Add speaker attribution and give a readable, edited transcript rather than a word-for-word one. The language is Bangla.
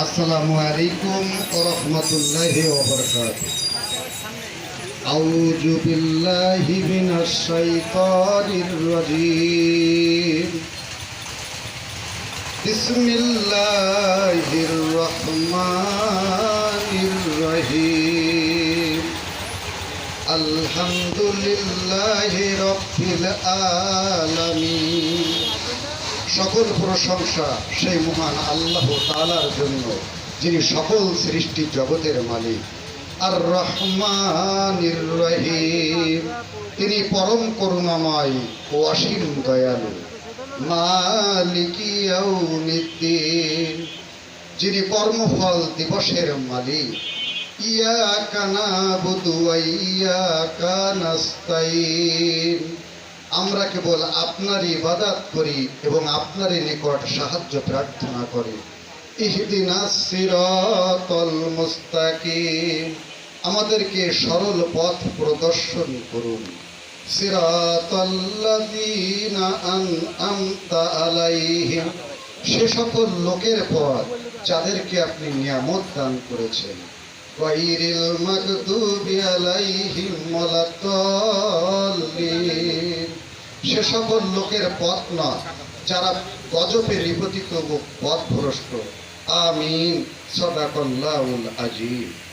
Speaker 1: আসসালামু আলাইকুম ওয়া রাহমাতুল্লাহি ওয়া বারাকাতুহু। আউযু বিল্লাহি মিনাশ শাইতানির রাজীম। বিসমিল্লাহির রহমানির রহিম। আলহামদুলিল্লাহি রাব্বিল আলামিন। সকল প্রশংসা সেই মহান আল্লাহ তাআলার জন্য, যিনি সকল সৃষ্টি জগতের মালিক। আর রহমানির রহিম, তিনি পরম করুণাময় ও অসীম দয়ালু। মালিকি ইয়াউমিদ্দিন, যিনি কর্মফল দিবসের মালিক। ইয়াকা না'বুদু ওয়া ইয়াকা নাস্তাইন, আমরা কেবল আপনারই ইবাদত করি এবং আপনারই নিকট সাহায্য প্রার্থনা করি। ইহদিনাস সিরাতাল মুস্তাকিম, আমাদেরকে সরল পথ প্রদর্শন করুন। সিরাতাল্লাযীনা আন'আমতা আলাইহিম, সে সকল লোকের পথ যাদেরকে আপনি নিয়ামত দান করেছেন। গায়রিল মাগদুবি আলাইহিম ওয়ালাদ-দাল্লিন, সে সকল লোকের পথ না যারা গজবে নিপতিত ও পথভ্রষ্ট। আমিন। সাদাকাল্লাহুল আযীম।